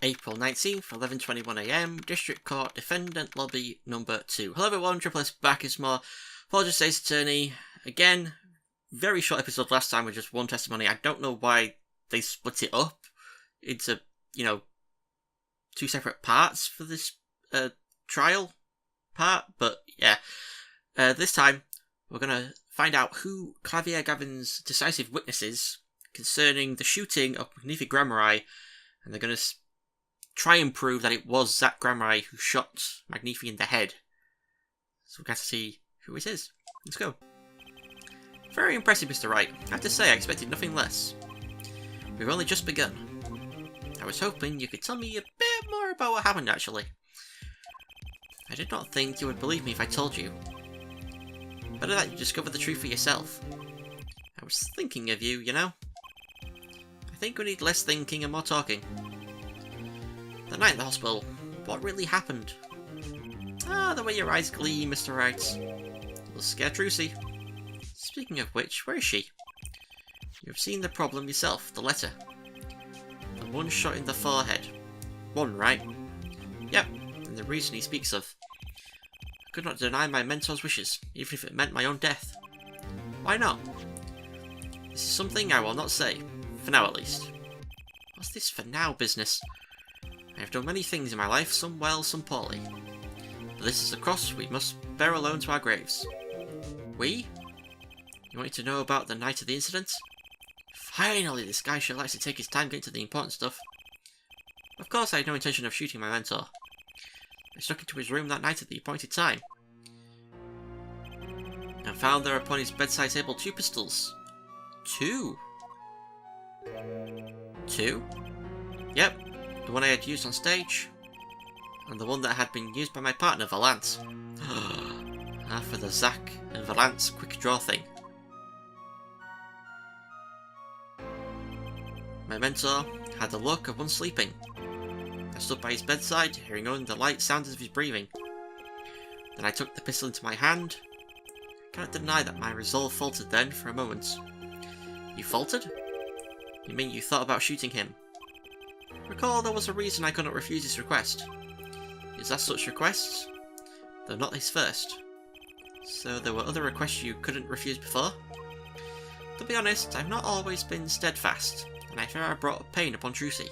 April 19th, 11:21 AM, District Court, Defendant Lobby number 2. Hello everyone, Triple S back is more Apologies State's Attorney. Again, very short episode last time with just one testimony. I don't know why they split it up into, two separate parts for this trial part, but yeah. This time, we're going to find out who Clavier Gavin's decisive witness is concerning the shooting of Magnific Grammari, and they're going to try and prove that it was Zach Grammari who shot Magnifi in the head. So we've got to see who it is. Let's go. Very impressive, Mr. Wright. I have to say, I expected nothing less. We've only just begun. I was hoping you could tell me a bit more about what happened, actually. I did not think you would believe me if I told you. Better that you discover the truth for yourself. I was thinking of you, I think we need less thinking and more talking. The night in the hospital, what really happened? The way your eyes gleam, Mr. Wright. You'll scare Trucy. Speaking of which, where is she? You've seen the problem yourself, the letter. The one shot in the forehead. One, right? Yep, and the reason he speaks of. I could not deny my mentor's wishes, even if it meant my own death. Why not? This is something I will not say, for now at least. What's this for now business? I have done many things in my life, some well, some poorly. But this is a cross we must bear alone to our graves. We? You want to know about the night of the incident? Finally, this guy sure likes to take his time getting to the important stuff. Of course, I had no intention of shooting my mentor. I snuck into his room that night at the appointed time, and found there upon his bedside table 2 pistols. 2? 2? Yep, the one I had used on stage, and the one that had been used by my partner, Valant. For the Zach and Valant's quick draw thing. My mentor had the look of one sleeping. I stood by his bedside, hearing only the light sounds of his breathing. Then I took the pistol into my hand. I cannot deny that my resolve faltered then for a moment. You faltered? You mean you thought about shooting him? Recall there was a reason I could not refuse his request. Is that such requests? Though not his first. So there were other requests you couldn't refuse before? To be honest, I've not always been steadfast, and I fear I brought pain upon Trucy.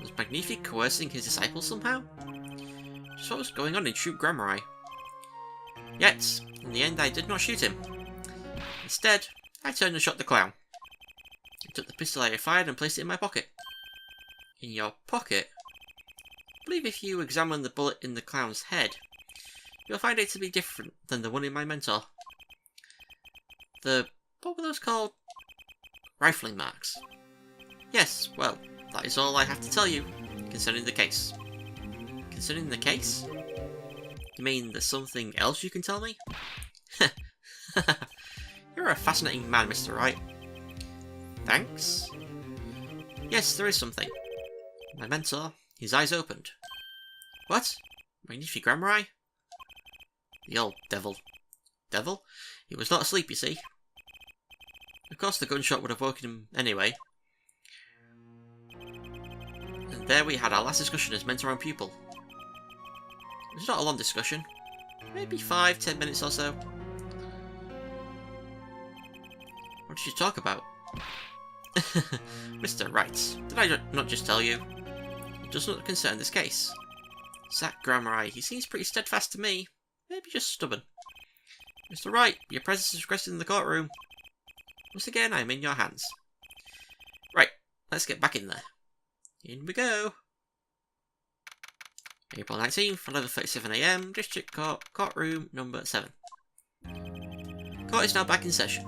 Was Magnific coercing his disciples somehow? Just what was going on in Troop Grammari? Yet, in the end I did not shoot him. Instead, I turned and shot the clown. I took the pistol I had fired and placed it in my pocket. In your pocket? I believe if you examine the bullet in the clown's head, you'll find it to be different than the one in my mentor. What were those called? Rifling marks. Yes, well, that is all I have to tell you concerning the case. Concerning the case? You mean there's something else you can tell me? You're a fascinating man, Mr. Wright. Thanks. Yes, there is something. My mentor, his eyes opened. What? Magnific Grammari? The old devil. Devil? He was not asleep, you see. Of course the gunshot would have woken him anyway. And there we had our last discussion as mentor and pupil. It was not a long discussion. Maybe 5-10 minutes or so. What did you talk about? Mr. Wright, did I not just tell you? It does not concern this case. Zach Grammari, he seems pretty steadfast to me. Maybe just stubborn. Mr. Wright, your presence is requested in the courtroom. Once again, I am in your hands. Right, let's get back in there. In we go. April 19th, 11:37 AM, District Court, courtroom number 7. Court is now back in session.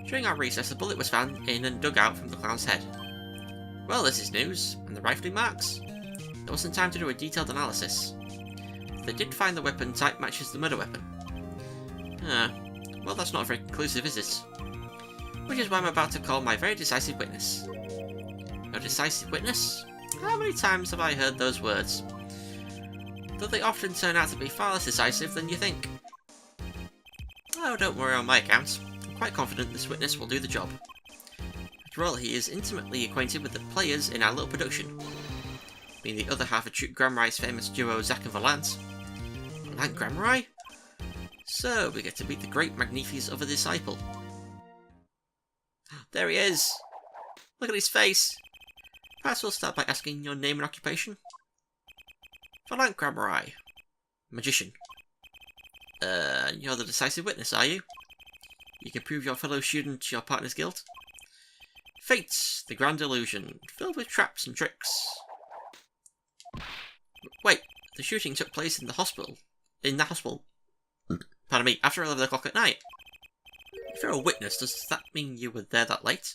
During our recess, a bullet was found in and dug out from the clown's head. Well, this is news. And the rifling marks? There wasn't time to do a detailed analysis. They did find the weapon type matches the murder weapon. Well, that's not very conclusive, is it? Which is why I'm about to call my very decisive witness. Your decisive witness? How many times have I heard those words? Though they often turn out to be far less decisive than you think. Oh, don't worry on my account. I'm quite confident this witness will do the job. After all, he is intimately acquainted with the players in our little production. being the other half of Duke Gramrai's famous duo Zack and Volant. Volant Gramrai? So, we get to meet the great Magnifi's other disciple. There he is! Look at his face! Perhaps we'll start by asking your name and occupation. Volant Gramrai. Magician. You're the decisive witness, are you? You can prove your fellow student your partner's guilt. Fate, the grand illusion, filled with traps and tricks. Wait, the shooting took place in the hospital. Pardon me, after 11 o'clock at night. If you're a witness, does that mean you were there that late?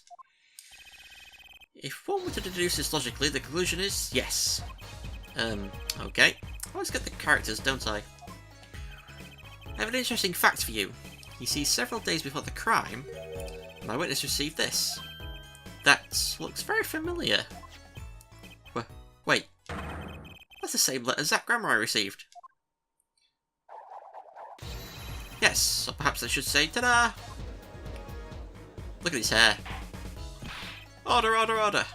If one were to deduce this logically, the conclusion is yes. Okay. I always get the characters, don't I? I have an interesting fact for you. You see, several days before the crime, my witness received this. That looks very familiar. Wait. That's the same letter Zack Gramrai received. Yes, or perhaps I should say, ta-da! Look at his hair. Order, order, order.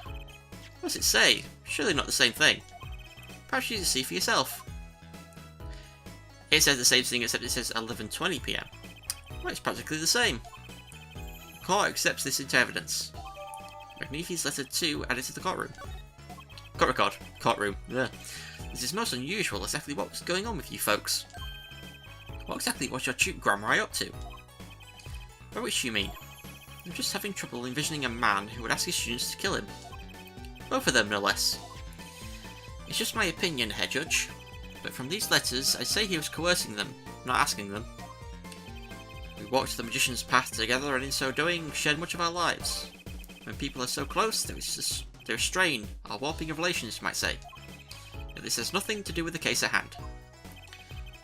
What does it say? Surely not the same thing. Perhaps you need to see for yourself. It says the same thing except it says 11:20 PM. Well, it's practically the same. The court accepts this into evidence. Magnifi's letter 2 added to the courtroom. Courtroom. Yeah. This is most unusual. Exactly what was going on with you folks? What exactly was your Duke Gramrai up to? By which you mean? I'm just having trouble envisioning a man who would ask his students to kill him. Both of them, no less. It's just my opinion, Head Judge. But from these letters, I say he was coercing them, not asking them. We walked the magician's path together, and in so doing, shared much of our lives. When people are so close, there is a strain, or warping of relations, you might say. Yet this has nothing to do with the case at hand.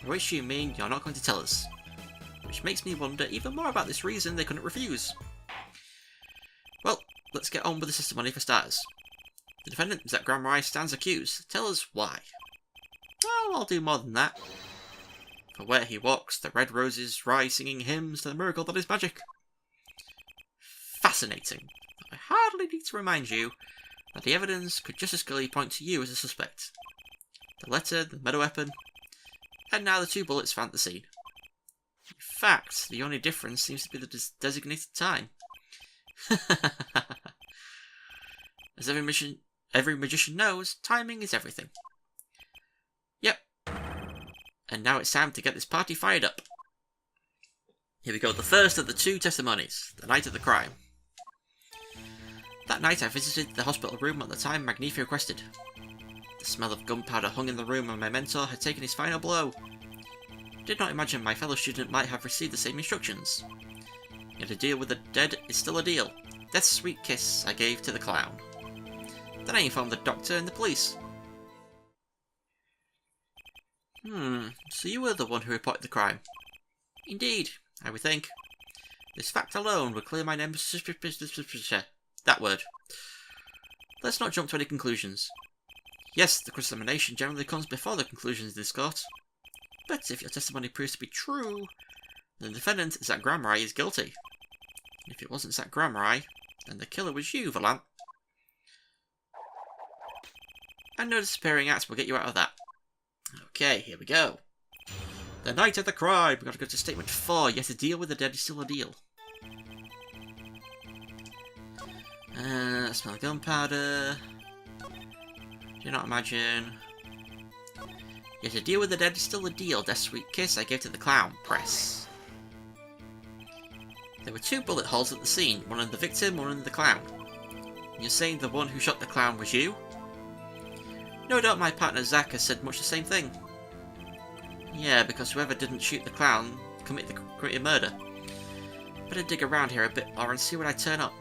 By which you mean you're not going to tell us. Which makes me wonder even more about this reason they couldn't refuse. Well, let's get on with the testimony for starters. The defendant, Zack Gramrai, stands accused. Tell us why. Oh, I'll do more than that. For where he walks, the red roses rise singing hymns to the miracle that is magic. Fascinating. I hardly need to remind you that the evidence could just as clearly point to you as a suspect. The letter, the murder weapon, and now the 2 bullets found at the scene. In fact, the only difference seems to be the designated time. As every magician knows, timing is everything. Yep. And now it's time to get this party fired up. Here we go, the first of the 2 testimonies, the night of the crime. That night I visited the hospital room at the time Magnifi requested. The smell of gunpowder hung in the room and my mentor had taken his final blow. I did not imagine my fellow student might have received the same instructions. Yet a deal with the dead is still a deal. Death's sweet kiss I gave to the clown. Then I informed the doctor and the police. So you were the one who reported the crime? Indeed, I would think. This fact alone would clear my name. That word. Let's not jump to any conclusions. Yes, the cross-examination generally comes before the conclusions of this court. But if your testimony proves to be true, then the defendant, Zack Gramrai, is guilty. If it wasn't Zack Gramrai, then the killer was you, Volant. And no disappearing acts will get you out of that. Okay, here we go. The night of the crime. We've got to go to statement 4. Yet a deal with the dead is still a deal. Smell of gunpowder. Do not imagine. Yet a deal with the dead is still a deal. Death's sweet kiss I gave to the clown. Press. There were 2 bullet holes at the scene. One in the victim, one in the clown. And you're saying the one who shot the clown was you? No doubt my partner Zack has said much the same thing. Yeah, because whoever didn't shoot the clown committed murder. Better dig around here a bit more and see what I turn up.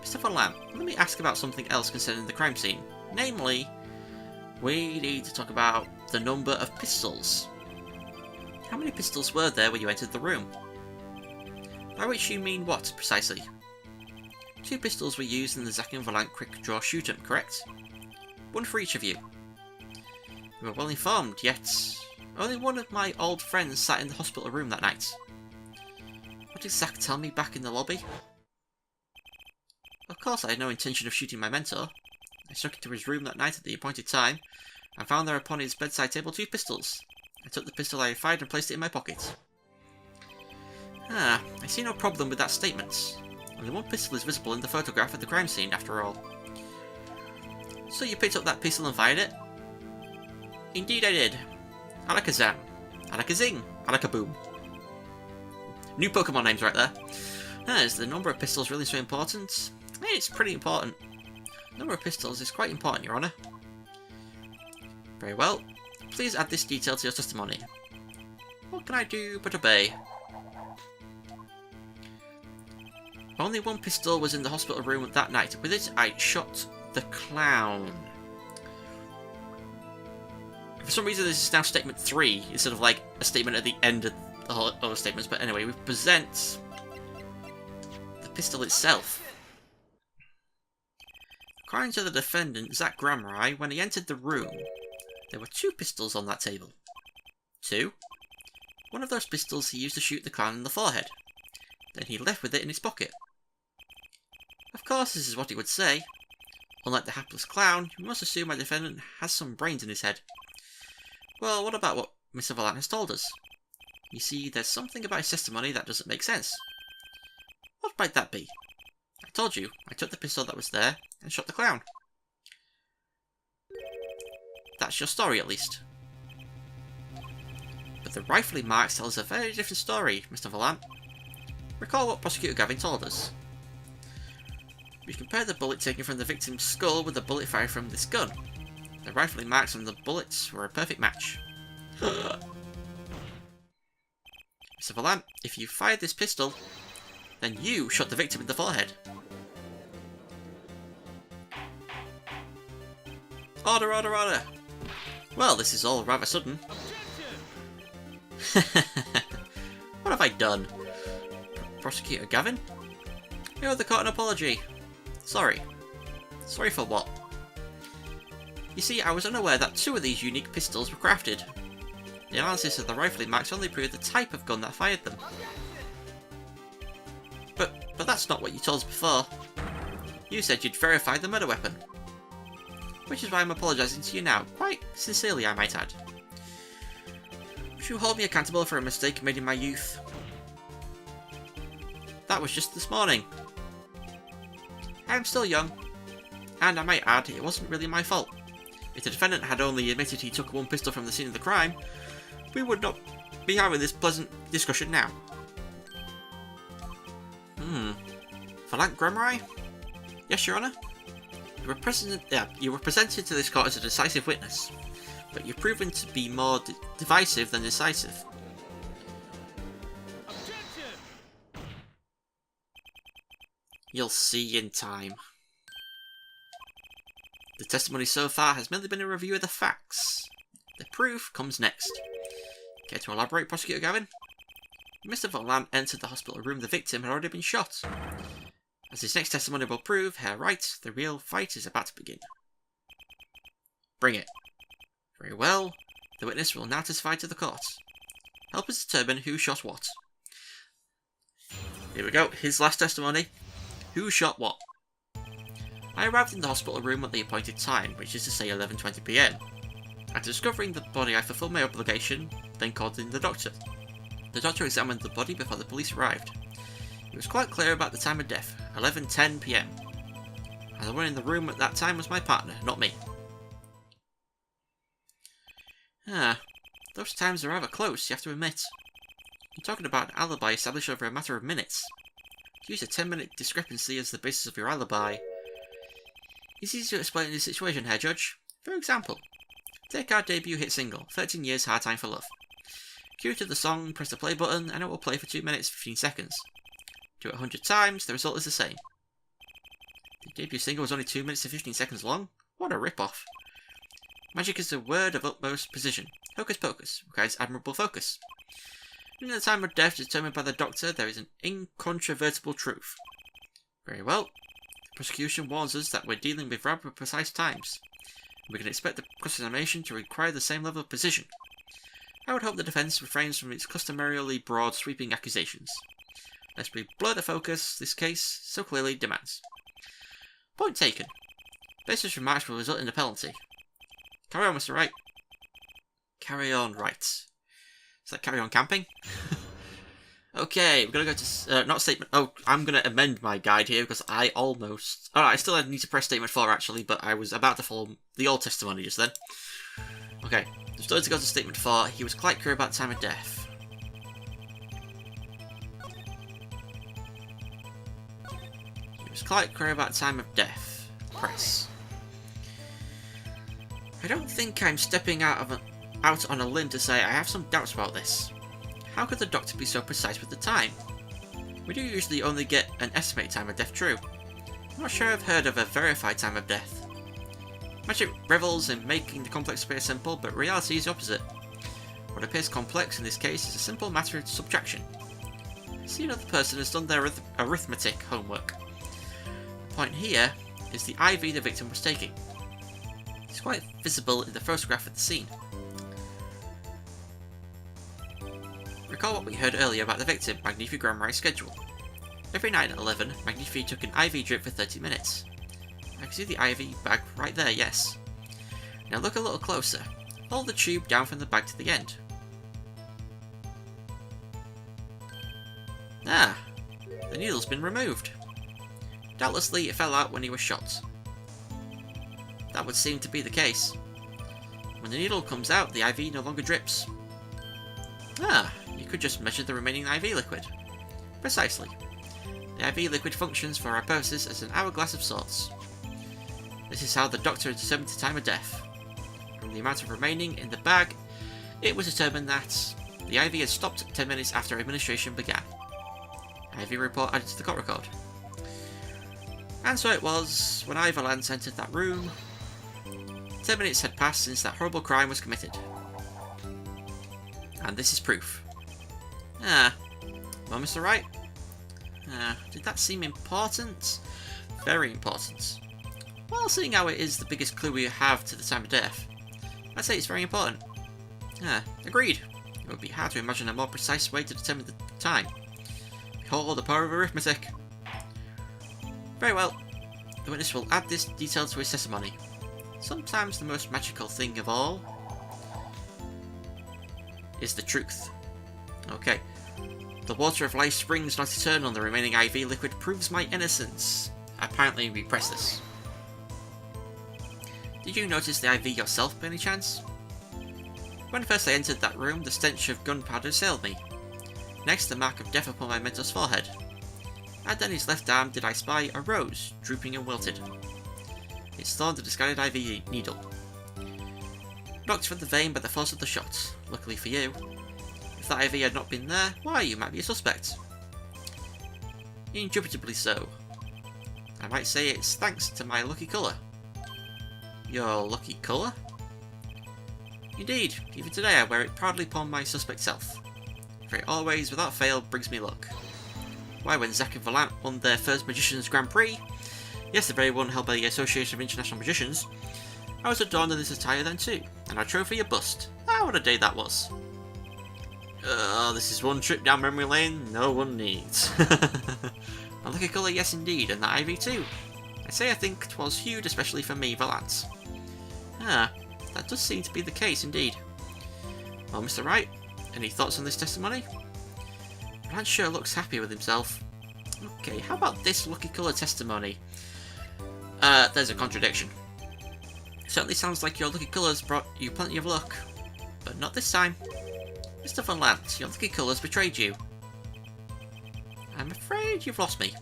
Mr. Volant, let me ask about something else concerning the crime scene. Namely, we need to talk about the number of pistols. How many pistols were there when you entered the room? By which you mean what, precisely? 2 pistols were used in the Zack and Volant quick draw shoot 'em, correct? 1 for each of you. You were well informed, yet only one of my old friends sat in the hospital room that night. What did Zack tell me back in the lobby? Of course I had no intention of shooting my mentor. I snuck into his room that night at the appointed time, and found there upon his bedside table 2 pistols. I took the pistol I had fired and placed it in my pocket. I see no problem with that statement. Only 1 pistol is visible in the photograph of the crime scene, after all. So you picked up that pistol and fired it? Indeed I did. Alakazam. Alakazing. Alakaboom. New Pokemon names right there. Is the number of pistols really so important? It's pretty important. The number of pistols is quite important, Your Honour. Very well. Please add this detail to your testimony. What can I do but obey? Only 1 pistol was in the hospital room that night. With it, I shot the clown. For some reason, this is now statement 3 instead of like a statement at the end of the whole other statements. But anyway, we present the pistol itself. According to the defendant, Zach Gramrai, when he entered the room, there were 2 pistols on that table. 2. One of those pistols he used to shoot the clown in the forehead. Then he left with it in his pocket. Of course, this is what he would say. Unlike the hapless clown, you must assume my defendant has some brains in his head. Well, what about what Mr. Voltaic has told us? You see, there's something about his testimony that doesn't make sense. What might that be? I told you, I took the pistol that was there and shot the clown. That's your story, at least. But the rifling marks tell us a very different story, Mr. Voltaic. Recall what Prosecutor Gavin told us. We compared the bullet taken from the victim's skull with the bullet fired from this gun. The rifling marks on the bullets were a perfect match. Mr. Voltaic, if you fired this pistol, then you shot the victim in the forehead. Order, order, order! Well, this is all rather sudden. What have I done? Prosecutor Gavin? You owe the court an apology. Sorry. Sorry for what? You see, I was unaware that 2 of these unique pistols were crafted. The analysis of the rifling marks only proved the type of gun that fired them. But that's not what you told us before. You said you'd verify the murder weapon. Which is why I'm apologising to you now, quite sincerely I might add. Would you hold me accountable for a mistake made in my youth? That was just this morning. I am still young, and I might add, it wasn't really my fault. If the defendant had only admitted he took 1 pistol from the scene of the crime, we would not be having this pleasant discussion now. Voltaic Gramrai? Yes, Your Honour? You were presented to this court as a decisive witness, but you've proven to be more divisive than decisive. You'll see in time. The testimony so far has merely been a review of the facts. The proof comes next. Care to elaborate, Prosecutor Gavin? Mr. Voltaic entered the hospital room the victim had already been shot. As his next testimony will prove, Herr Wright, the real fight is about to begin. Bring it. Very well. The witness will now testify to the court. Help us determine who shot what. Here we go, his last testimony. Who shot what? I arrived in the hospital room at the appointed time, which is to say 11:20 PM. After discovering the body, I fulfilled my obligation, then called in the doctor. The doctor examined the body before the police arrived. He was quite clear about the time of death, 11:10 PM. And the one in the room at that time was my partner, not me. Those times are rather close, you have to admit. You're talking about an alibi established over a matter of minutes. To use a 10-minute discrepancy as the basis of your alibi. It's easy to explain this situation, Herr Judge. For example, take our debut hit single, 13 Years Hard Time for Love. Cue to the song, press the play button, and it will play for 2 minutes 15 seconds. Do it 100 times, the result is the same. The debut single was only 2 minutes and 15 seconds long? What a rip-off. Magic is a word of utmost precision. Hocus pocus requires admirable focus. In the time of death determined by the doctor, there is an incontrovertible truth. Very well. The prosecution warns us that we're dealing with rather precise times. We can expect the cross-examination to require the same level of precision. I would hope the defence refrains from its customarily broad, sweeping accusations, lest we blur the focus this case so clearly demands. Point taken. Baseless remarks will result in a penalty. Carry on, Mr. Wright. Carry on, right. Is that carry on camping? Okay, we're gonna go to, not statement, oh, I'm gonna amend my guide here because I almost, alright, I still need to press statement 4 actually, but I was about to follow the old testimony just then. Okay, I'm starting to go to statement 4, he was quite clear about time of death. He was quite clear about time of death. Press. I don't think I'm stepping out on a limb to say I have some doubts about this. How could the doctor be so precise with the time? We do usually only get an estimated time of death true. I'm not sure I've heard of a verified time of death. Magic revels in making the complex appear simple, but reality is the opposite. What appears complex in this case is a simple matter of subtraction. See, another person has done their arithmetic homework. The point here is the IV the victim was taking. It's quite visible in the photograph of the scene. Recall what we heard earlier about the victim, Magnifi Grammar's schedule. Every night at 11, Magnifi took an IV drip for 30 minutes. I can see the IV bag right there, yes. Now look a little closer. Hold the tube down from the bag to the end. Ah, the needle's been removed. Doubtlessly it fell out when he was shot. That would seem to be the case. When the needle comes out, the IV no longer drips. Ah, you could just measure the remaining IV liquid. Precisely. The IV liquid functions for our purposes as an hourglass of sorts. This is how the doctor determined the time of death. From the amount of remaining in the bag, it was determined that the IV had stopped 10 minutes after administration began. IV report added to the court record. And so it was, when I, Valance, entered that room, 10 minutes had passed since that horrible crime was committed. And this is proof. Ah, well, Mr. Wright? Did that seem important? Very important. Well, seeing how it is the biggest clue we have to the time of death, I'd say it's very important. Agreed. It would be hard to imagine a more precise way to determine the time. Behold the power of arithmetic. Very well. The witness will add this detail to his testimony. Sometimes the most magical thing of all is the truth. Okay. The water of life springs not eternal. The remaining IV liquid proves my innocence. Apparently we press this. Did you notice the IV yourself by any chance? When first I entered that room, the stench of gunpowder assailed me. Next, the mark of death upon my mentor's forehead. And then his left arm did I spy a rose, drooping and wilted. Its thorn the discarded IV needle. Knocked from the vein by the force of the shot. Luckily for you. If that IV had not been there, why, you might be a suspect. Indubitably so. I might say it's thanks to my lucky colour. Your lucky colour? Indeed, even today I wear it proudly upon my suspect self. For it always, without fail, brings me luck. Why, when Zack and Valant won their first Magicians Grand Prix, yes, the very one held by the Association of International Magicians, I was adorned in this attire then too, and our trophy a bust. Ah, what a day that was. This is one trip down memory lane no one needs. My lucky colour, yes indeed, and that IV too. I say I think 'twas hued especially for me, Valant. Ah, that does seem to be the case indeed. Well, Mr. Wright, any thoughts on this testimony? Valant sure looks happy with himself. Okay, how about this lucky colour testimony? There's a contradiction. Certainly sounds like your lucky colours brought you plenty of luck. But not this time. Mr. Valant, your lucky colours betrayed you. I'm afraid you've lost me.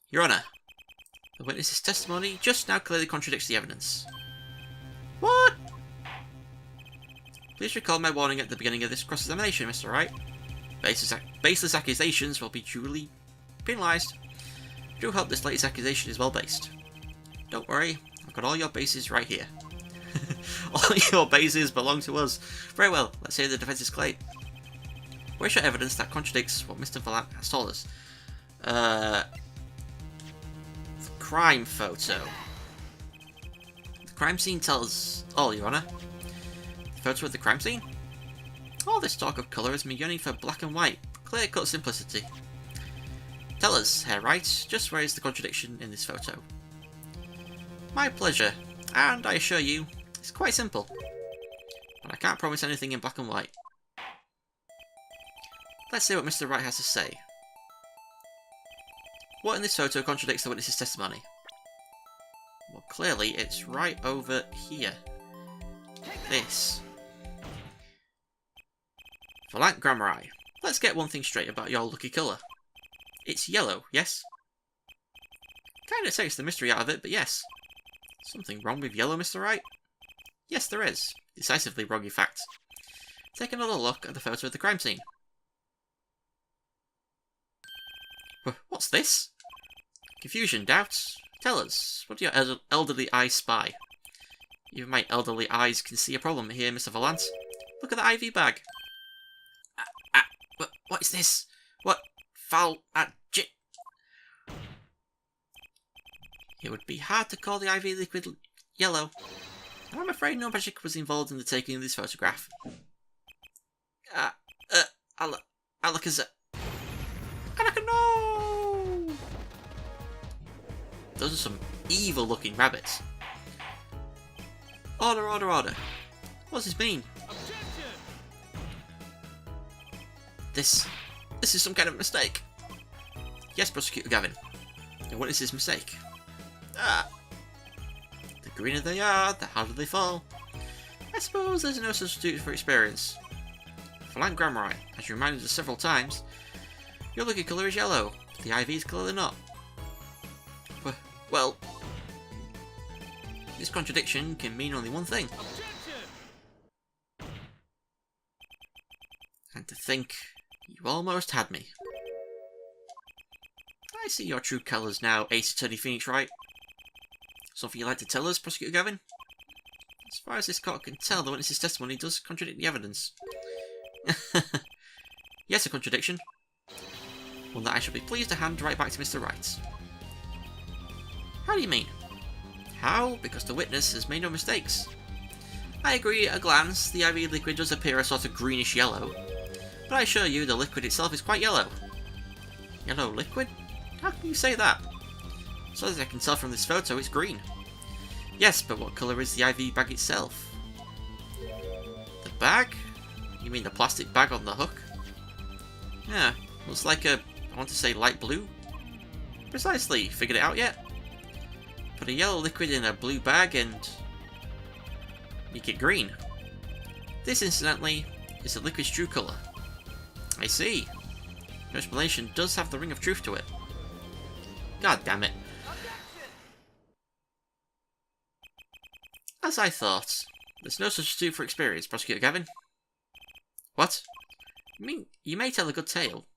Your Honour, the witness's testimony just now clearly contradicts the evidence. What? Please recall my warning at the beginning of this cross-examination, Mr. Wright. Baseless accusations will be duly penalised. Do hope this latest accusation is well based. Don't worry, I've got all your bases right here. All your bases belong to us. Very well, let's hear the defence's claim. Where's your evidence that contradicts what Mr. Valant has told us? The crime photo. The crime scene tells all, Your Honour. The photo of the crime scene? All this talk of colour is me yearning for black and white, clear-cut simplicity. Tell us, Herr Wright, just where is the contradiction in this photo? My pleasure, and I assure you, it's quite simple. But I can't promise anything in black and white. Let's see what Mr. Wright has to say. What in this photo contradicts the witness's testimony? Well, clearly it's right over here. This. Voltaic Grammar, let's get one thing straight about your lucky colour. It's yellow, yes? Kinda takes the mystery out of it, but yes. Something wrong with yellow, Mr. Wright? Yes, there is. Decisively wrong, in fact. Take another look at the photo of the crime scene. What's this? Confusion, doubts? Tell us, what do your elderly eyes spy? Even my elderly eyes can see a problem here, Mr. Voltaic. Look at the IV bag. What is this? What foul It would be hard to call the IV liquid yellow. I'm afraid no magic was involved in the taking of this photograph. No! Those are some evil-looking rabbits. Order, order, order. What does this mean? This is some kind of mistake. Yes, Prosecutor Gavin. And what is this mistake? The greener they are, the harder they fall. I suppose there's no substitute for experience. Voltaic Grammar, as you reminded us several times, your lucky colour is yellow, but the IV is clearly not. Well, this contradiction can mean only one thing. And to think, you almost had me. I see your true colours now, Ace Attorney Phoenix Wright. Something you'd like to tell us, Prosecutor Gavin? As far as this court can tell, the witness's testimony does contradict the evidence. Yes, a contradiction. One that I shall be pleased to hand right back to Mr. Wright. How do you mean? How? Because the witness has made no mistakes. I agree at a glance, the IV liquid does appear a sort of greenish yellow, but I assure you the liquid itself is quite yellow. Yellow liquid? How can you say that? So as I can tell from this photo, it's green. Yes, but what colour is the IV bag itself? The bag? You mean the plastic bag on the hook? Yeah, looks like I want to say light blue. Precisely, figured it out yet? Put a yellow liquid in a blue bag and make it green. This, incidentally, is the liquid's true colour. I see. Your explanation does have the ring of truth to it. God damn it. As I thought, there's no substitute for experience, Prosecutor Gavin. What? I mean, you may tell a good tale,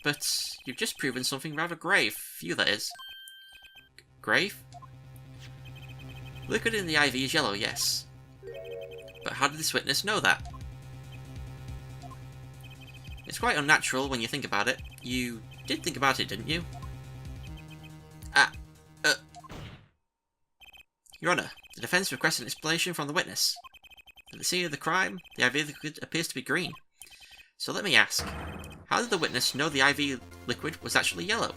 but you've just proven something rather grave, for you that is. Grave? Liquid in the IV is yellow, yes. But how did this witness know that? It's quite unnatural when you think about it. You did think about it, didn't you? Your Honour, the defence requests an explanation from the witness. At the scene of the crime, the IV liquid appears to be green. So let me ask, how did the witness know the IV liquid was actually yellow?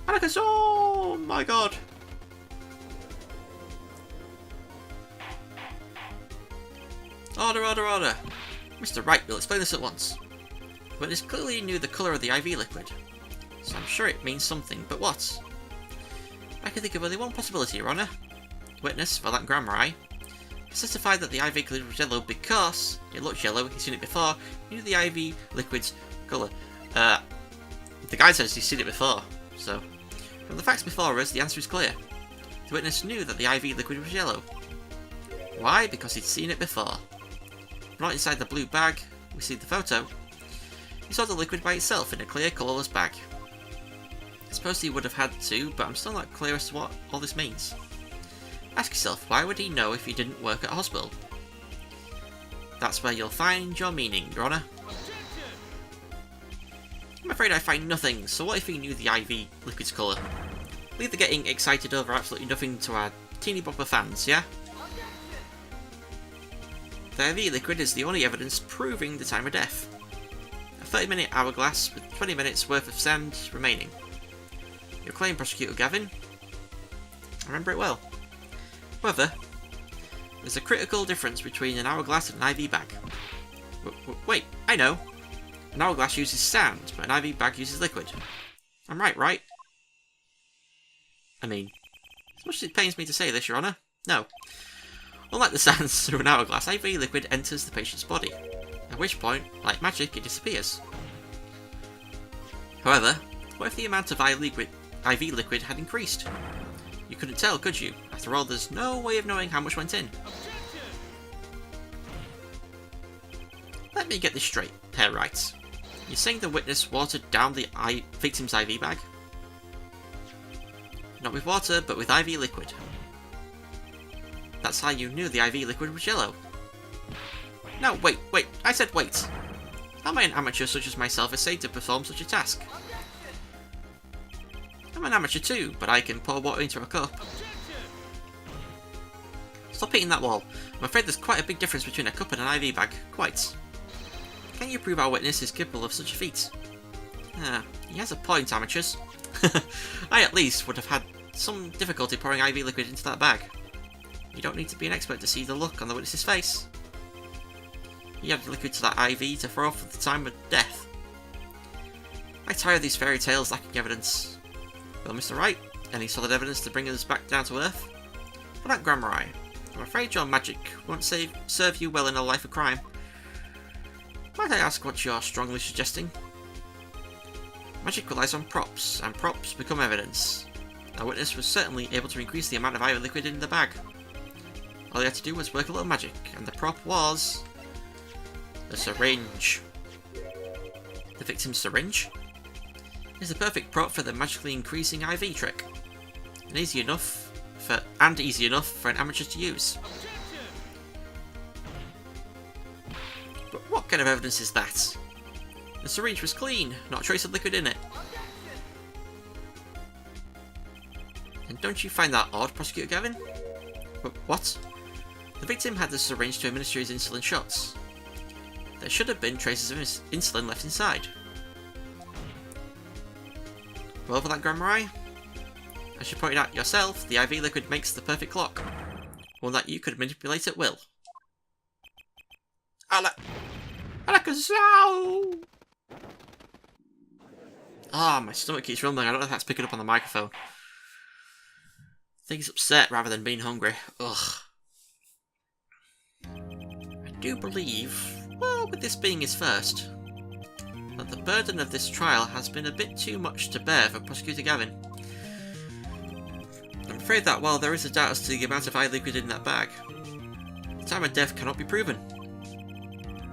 Atticus, oh my god! Order, order, order! Mr. Wright will explain this at once. The witness clearly knew the colour of the IV liquid, so I'm sure it means something, but what? I can think of only one possibility, Your Honour. Witness, Voltaic Grammar, testified that the IV liquid was yellow because it looked yellow, he's seen it before, he knew the IV liquid's colour. The guy says he's seen it before, so from the facts before us, the answer is clear. The witness knew that the IV liquid was yellow. Why? Because he'd seen it before. Not inside the blue bag, we see the photo. He saw the liquid by itself in a clear, colourless bag. I suppose he would have had to, but I'm still not clear as to what all this means. Ask yourself, why would he know if he didn't work at a hospital? That's where you'll find your meaning, Your Honour. I'm afraid I find nothing, so what if he knew the IV liquid's colour? Leave the getting excited over absolutely nothing to our teeny bopper fans, yeah? The IV liquid is the only evidence proving the time of death. A 30-minute hourglass with 20 minutes worth of sand remaining. Your claim, Prosecutor Gavin? I remember it well. However, there's a critical difference between an hourglass and an IV bag. Wait, I know. An hourglass uses sand, but an IV bag uses liquid. I'm right? I mean, as much as it pains me to say this, Your Honour, no. Unlike the sands through an hourglass, IV liquid enters the patient's body, at which point, like magic, it disappears. However, what if the amount of IV liquid had increased? You couldn't tell, could you? After all, there's no way of knowing how much went in. Let me get this straight, Herr Wright. You're saying the witness watered down the victim's IV bag? Not with water, but with IV liquid. That's how you knew the IV liquid was yellow. No, wait, I said wait. How am I an amateur such as myself essayed to perform such a task? I'm an amateur too, but I can pour water into a cup. Stop hitting that wall. I'm afraid there's quite a big difference between a cup and an IV bag. Quite. Can you prove our witness is capable of such a feat? He has a point, amateurs. I at least would have had some difficulty pouring IV liquid into that bag. You don't need to be an expert to see the look on the witness's face. He added liquid to that IV to throw off at the time of death. I tire of these fairy tales lacking evidence. Well, Mr. Wright, any solid evidence to bring us back down to earth? For that grammar, I'm afraid your magic won't serve you well in a life of crime. Might I ask what you're strongly suggesting? Magic relies on props, and props become evidence. Our witness was certainly able to increase the amount of IV liquid in the bag. All he had to do was work a little magic, and the prop was... the syringe. The victim's syringe? Is the perfect prop for the magically increasing IV trick. And easy enough for an amateur to use. But what kind of evidence is that? The syringe was clean, not a trace of liquid in it. And don't you find that odd, Prosecutor Gavin? What? The victim had the syringe to administer his insulin shots. There should have been traces of insulin left inside. Well, for that grammar, as you pointed out yourself, the IV liquid makes the perfect clock. One that you could manipulate at will. Alakazoo! My stomach keeps rumbling. I don't know if that's picking up on the microphone. I think he's upset rather than being hungry. Ugh. I do believe, well, with this being his first, that the burden of this trial has been a bit too much to bear for Prosecutor Gavin. I'm afraid that while there is a doubt as to the amount of IV liquid in that bag, the time of death cannot be proven.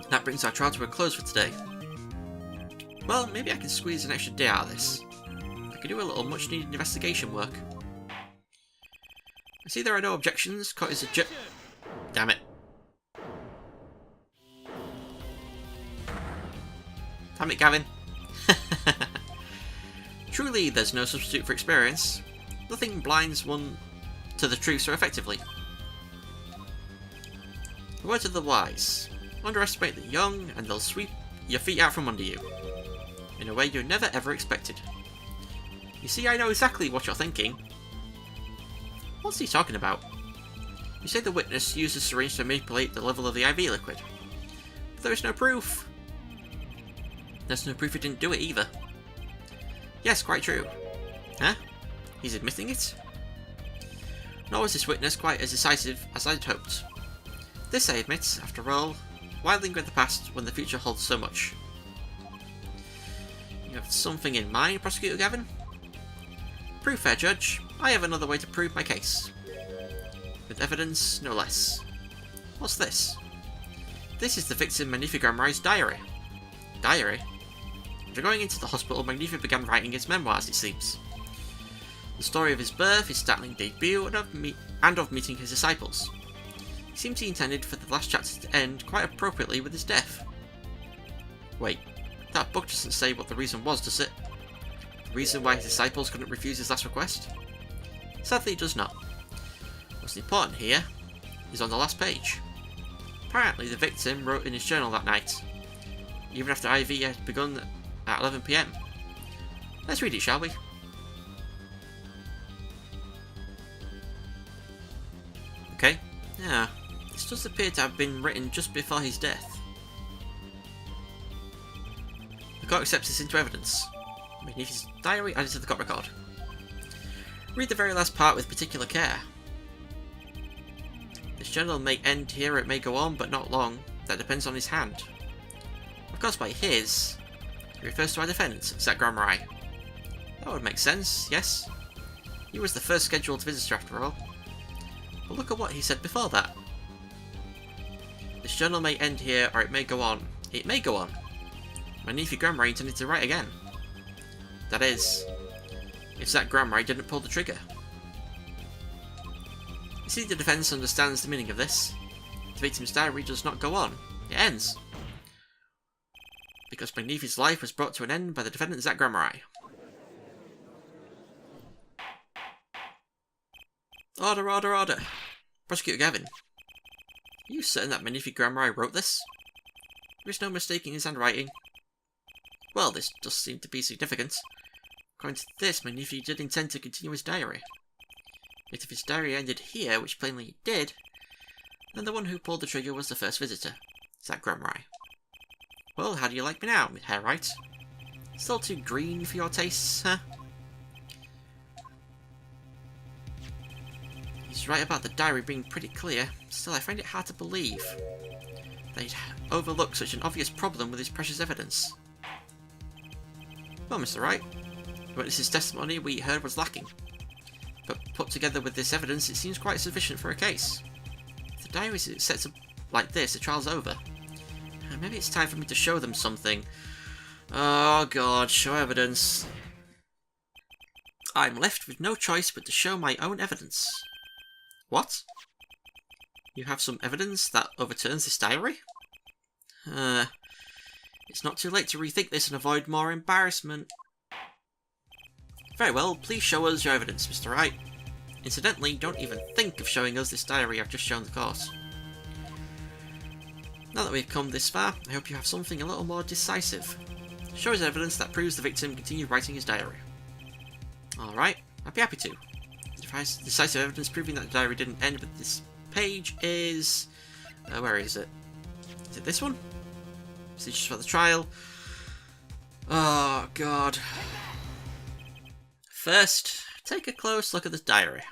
That brings our trial to a close for today. Well, maybe I can squeeze an extra day out of this. I could do a little much needed investigation work. I see there are no objections. Court is adjourned. Damn it. Damn it, Gavin. Truly, there's no substitute for experience. Nothing blinds one to the truth so effectively. The words of the wise. Underestimate the young, and they'll sweep your feet out from under you. In a way you never ever expected. You see, I know exactly what you're thinking. What's he talking about? You say the witness used the syringe to manipulate the level of the IV liquid. But there is no proof. There's no proof he didn't do it either. Yes, quite true. Huh? He's admitting it? Nor was this witness quite as decisive as I'd hoped. This, I admit, after all, why linger in the past when the future holds so much? You have something in mind, Prosecutor Gavin? Proof, fair judge. I have another way to prove my case. With evidence, no less. What's this? This is the victim Magnifi Grammarie's diary. Diary? After going into the hospital, Magnifi began writing his memoirs, it seems. The story of his birth, his startling debut, and of meeting his disciples. It seems he intended for the last chapter to end quite appropriately with his death. Wait, that book doesn't say what the reason was, does it? The reason why his disciples couldn't refuse his last request? Sadly, it does not. What's important here is on the last page. Apparently, the victim wrote in his journal that night, even after IV had begun at 11 PM. Let's read it, shall we? Yeah, this does appear to have been written just before his death. The court accepts this into evidence. Beneath his diary added to the court record. Read the very last part with particular care. This journal may end here, it may go on, but not long. That depends on his hand. Of course, by his, he refers to our defendant, Zach Gromrai. That would make sense, yes. He was the first scheduled visitor after all. But look at what he said before that. This journal may end here, or it may go on. It may go on. My nephew Gromrai intended to write again. That is, if Zach Gromrai didn't pull the trigger. You see, the defence understands the meaning of this. The victim's diary does not go on. It ends. Because my nephew's life was brought to an end by the defendant Zach Gromrai. Order, order, order. Prosecutor Gavin. Are you certain that my nephew Gromrai wrote this? There is no mistaking his handwriting. Well, this does seem to be significant. According to this, my nephew did intend to continue his diary. Yet if his diary ended here, which plainly it did, then the one who pulled the trigger was the first visitor, Zach Gromrai. Well, how do you like me now, Hair Right? Still too green for your tastes, huh? He's right about the diary being pretty clear. Still, I find it hard to believe they'd overlook such an obvious problem with his precious evidence. Well, Mr. Wright, the witness's testimony we heard was lacking, but put together with this evidence, it seems quite sufficient for a case. If the diary is set up like this, the trial's over. Maybe it's time for me to show them something. Oh god, show evidence. I'm left with no choice but to show my own evidence. What? You have some evidence that overturns this diary? It's not too late to rethink this and avoid more embarrassment. Very well, please show us your evidence, Mr. Wright. Incidentally, don't even think of showing us this diary I've just shown the court. Now that we've come this far, I hope you have something a little more decisive. Show us evidence that proves the victim continued writing his diary. Alright, I'd be happy to. Decisive evidence proving that the diary didn't end with this page is... where is it? Is it this one? Procedures for the trial. Oh god. First, take a close look at this diary.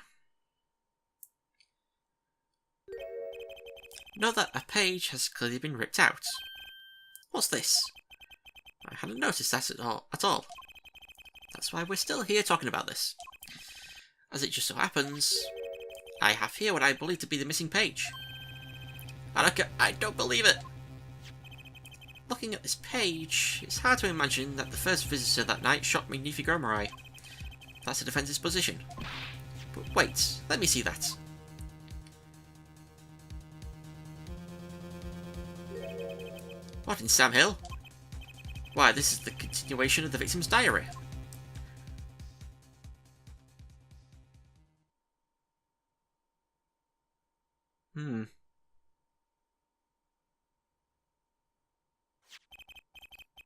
Note that a page has clearly been ripped out. What's this? I hadn't noticed that at all. That's why we're still here talking about this. As it just so happens, I have here what I believe to be the missing page. I don't believe it! Looking at this page, it's hard to imagine that the first visitor that night shot me nephew Gromrai. That's the defence's position. But wait, let me see that. What in Sam Hill? Why, this is the continuation of the victim's diary.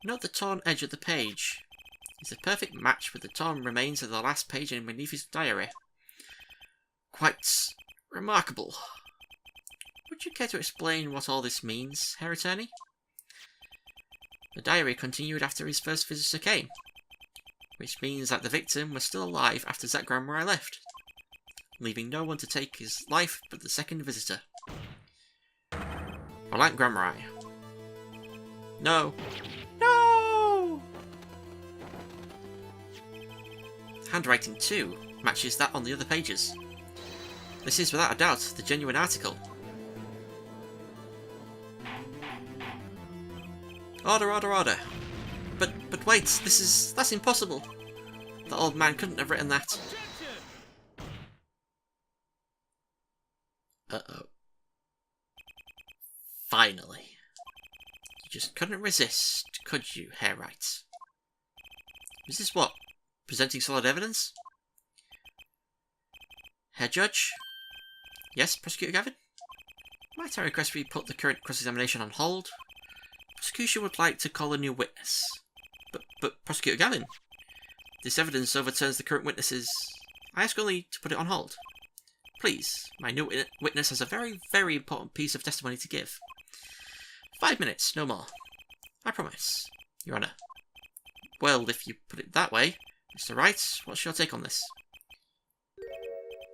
Note the torn edge of the page. It's a perfect match with the torn remains of the last page in Monetis's diary. Quite remarkable. Would you care to explain what all this means, Herr Attorney? The diary continued after his first visitor came, which means that the victim was still alive after Zach Gromrai left, leaving no one to take his life but the second visitor. Voltaic Gromrai. No. No! Handwriting too matches that on the other pages. This is without a doubt the genuine article. Order, order, order. But wait, that's impossible. The old man couldn't have written that. Uh-oh. Finally. You just couldn't resist, could you, Hair Right? Is this what? Presenting solid evidence? Herr Judge? Yes, Prosecutor Gavin? Might I request we put the current cross-examination on hold? Prosecution would like to call a new witness. But Prosecutor Gavin, this evidence overturns the current witnesses. I ask only to put it on hold. Please, my new witness has a very, very important piece of testimony to give. 5 minutes, no more. I promise, Your Honour. Well, if you put it that way, Mr. Wright, what's your take on this?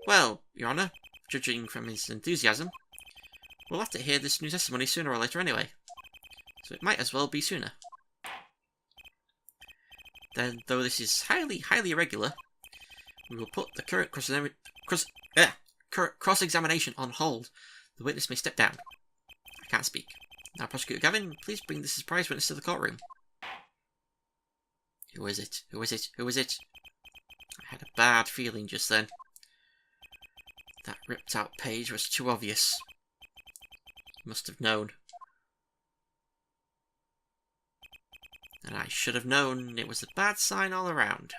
Well, Your Honour, judging from his enthusiasm, we'll have to hear this new testimony sooner or later anyway, so it might as well be sooner. Then, though this is highly, highly irregular, we will put the current cross-examination on hold. The witness may step down. I can't speak. Now, Prosecutor Gavin, please bring the surprise witness to the courtroom. Who is it? Who is it? Who is it? I had a bad feeling just then. That ripped out page was too obvious. Must have known. And I should have known it was a bad sign all around.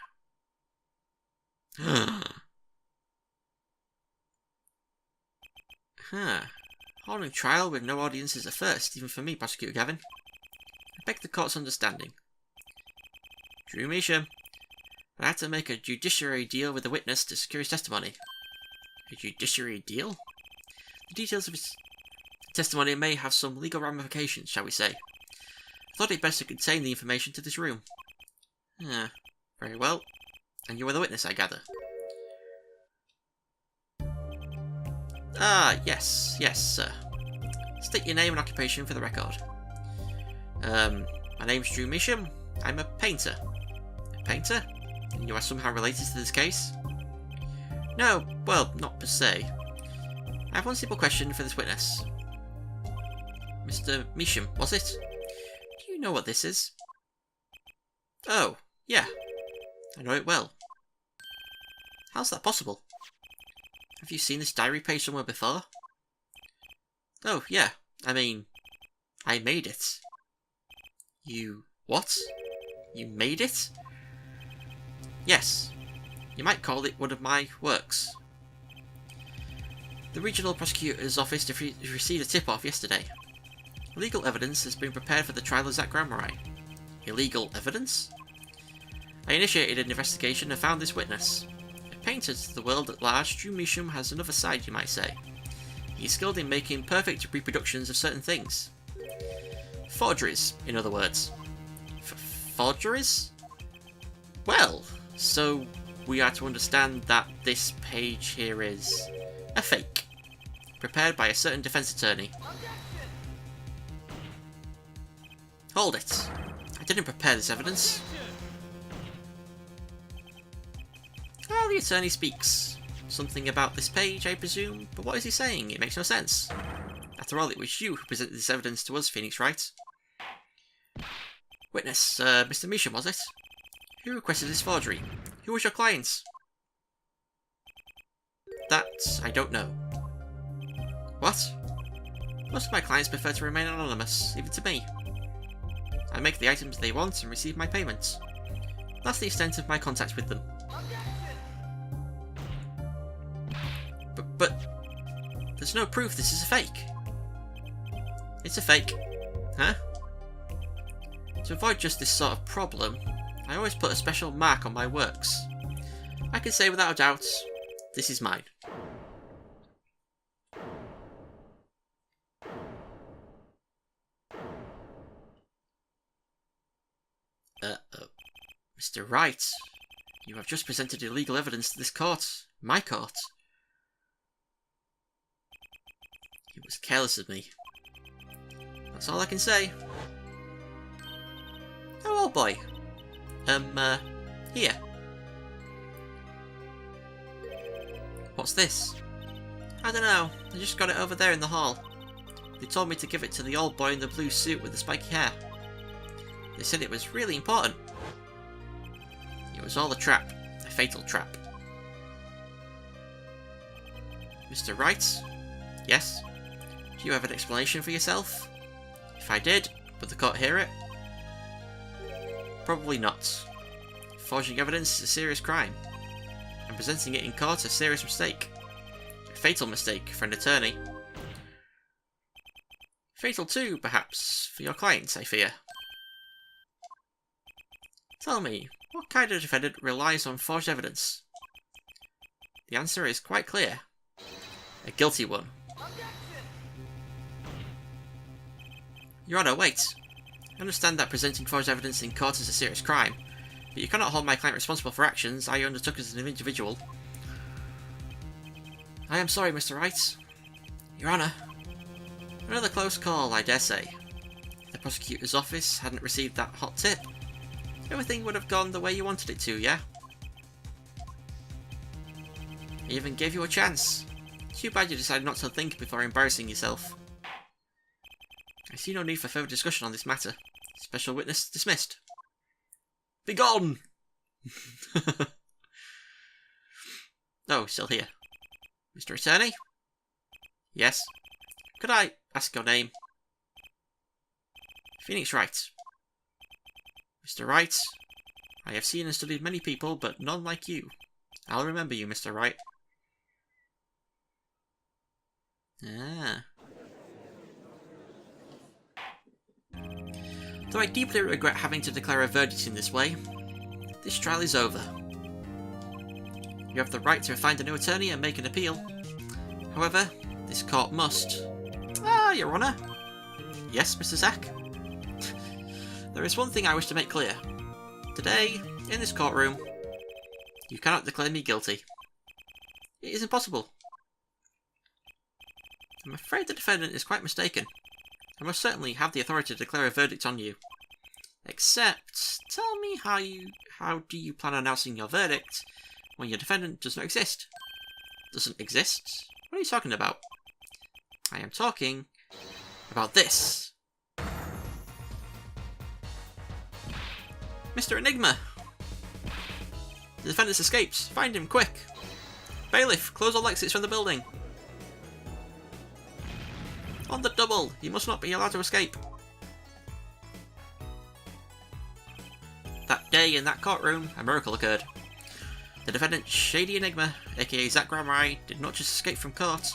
Holding trial with no audience is a first, even for me, Prosecutor Gavin. I beg the court's understanding. Drew Measham, I had to make a judiciary deal with the witness to secure his testimony. A judiciary deal? The details of his testimony may have some legal ramifications, shall we say. I thought it best to contain the information to this room. Very well. And you were the witness, I gather. Yes, sir. State your name and occupation for the record. My name's Drew Measham. I'm a painter. A painter? And you are somehow related to this case? No, well, not per se. I have one simple question for this witness. Mr. Measham, was it? Do you know what this is? Oh, yeah. I know it well. How's that possible? Have you seen this diary page somewhere before? Oh, yeah. I mean, I made it. You... what? You made it? Yes. You might call it one of my works. The Regional Prosecutor's Office received a tip-off yesterday. Legal evidence has been prepared for the trial of Zach Grammarai. Illegal evidence? I initiated an investigation and found this witness. A painter to the world at large, Drew Measham has another side, you might say. He is skilled in making perfect reproductions of certain things. Forgeries, in other words. Forgeries? Well, so we are to understand that this page here is a fake, prepared by a certain defense attorney. Hold it. I didn't prepare this evidence. Well, the attorney speaks. Something about this page, I presume, but what is he saying? It makes no sense. After all, it was you who presented this evidence to us, Phoenix Wright. Witness, Mr. Measham, was it? Who requested this forgery? Who was your client? That I don't know. What? Most of my clients prefer to remain anonymous, even to me. I make the items they want and receive my payment. That's the extent of my contact with them. But there's no proof this is a fake. It's a fake. Huh? To avoid just this sort of problem, I always put a special mark on my works. I can say without a doubt, this is mine. Mr. Wright, you have just presented illegal evidence to this court. My court. He was careless of me. That's all I can say. Oh, old boy. Here. What's this? I don't know. I just got it over there in the hall. They told me to give it to the old boy in the blue suit with the spiky hair. They said it was really important. It was all a trap. A fatal trap. Mr. Wright? Yes? Do you have an explanation for yourself? If I did, would the court hear it? Probably not. Forging evidence is a serious crime, and presenting it in court a serious mistake. A fatal mistake for an attorney. Fatal too, perhaps, for your clients, I fear. Tell me, what kind of defendant relies on forged evidence? The answer is quite clear. A guilty one. Your Honour, wait. I understand that presenting forged evidence in court is a serious crime, but you cannot hold my client responsible for actions I undertook as an individual. I am sorry, Mr. Wright. Your Honour. Another close call, I dare say. If the prosecutor's office hadn't received that hot tip, everything would have gone the way you wanted it to, yeah? I even gave you a chance. Too bad you decided not to think before embarrassing yourself. I see no need for further discussion on this matter. Special witness dismissed. Begone! Oh, still here. Mr. Attorney? Yes? Could I ask your name? Phoenix Wright. Mr. Wright, I have seen and studied many people, but none like you. I'll remember you, Mr. Wright. Ah. Though I deeply regret having to declare a verdict in this way, this trial is over. You have the right to find a new attorney and make an appeal. However, this court must... Ah, Your Honour. Yes, Mr. Zack? There is one thing I wish to make clear. Today, in this courtroom, you cannot declare me guilty. It is impossible. I'm afraid the defendant is quite mistaken. I most certainly have the authority to declare a verdict on you. Except, tell me how do you plan on announcing your verdict when your defendant does not exist? Doesn't exist? What are you talking about? I am talking about this. Mr. Enigma! The defendant escapes. Find him, quick! Bailiff, close all exits from the building. On the double! He must not be allowed to escape. That day in that courtroom, a miracle occurred. The defendant, Shady Enigma, aka Zack Gramrai, did not just escape from court.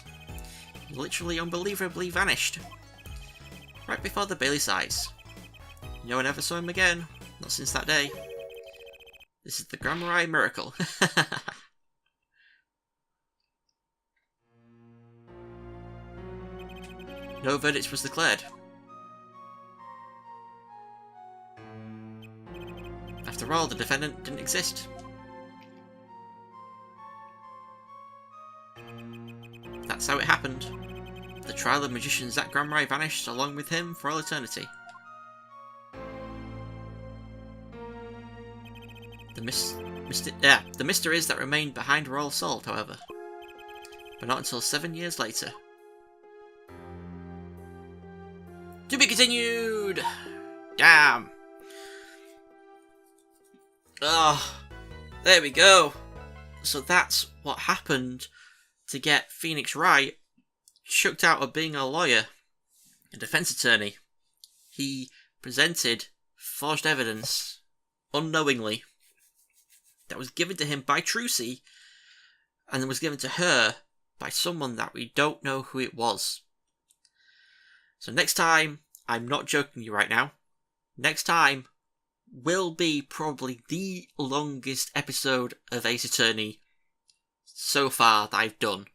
He literally unbelievably vanished. Right before the bailiff's eyes. No one ever saw him again, not since that day. This is the Gramrai miracle. No verdict was declared. After all, the defendant didn't exist. That's how it happened. The trial of magician Zack Gramrai vanished along with him for all eternity. The mysteries that remained behind were all solved, however. But not until 7 years later. To be continued! Damn! Oh, there we go. So that's what happened to get Phoenix Wright chucked out of being a lawyer, a defense attorney. He presented forged evidence, unknowingly, that was given to him by Trucy, and was given to her by someone that we don't know who it was. So next time, I'm not joking you right now, next time will be probably the longest episode of Ace Attorney so far that I've done.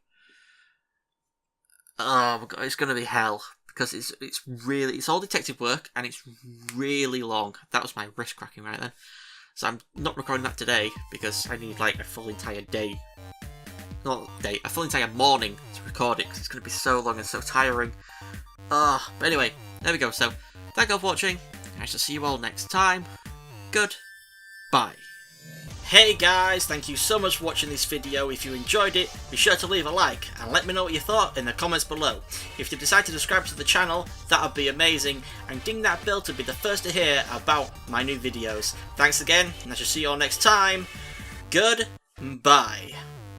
Oh my god, it's going to be hell, because it's all detective work, and it's really long. That was my wrist cracking right then. So I'm not recording that today, because I need like a full entire day. Not day, a full entire morning to record it, because it's going to be so long and so tiring. But anyway, there we go. So, thank you all for watching. I shall see you all next time. Goodbye. Hey guys, thank you so much for watching this video. If you enjoyed it, be sure to leave a like and let me know what you thought in the comments below. If you decide to subscribe to the channel, that would be amazing, and ding that bell to be the first to hear about my new videos. Thanks again, and I shall see you all next time. Goodbye.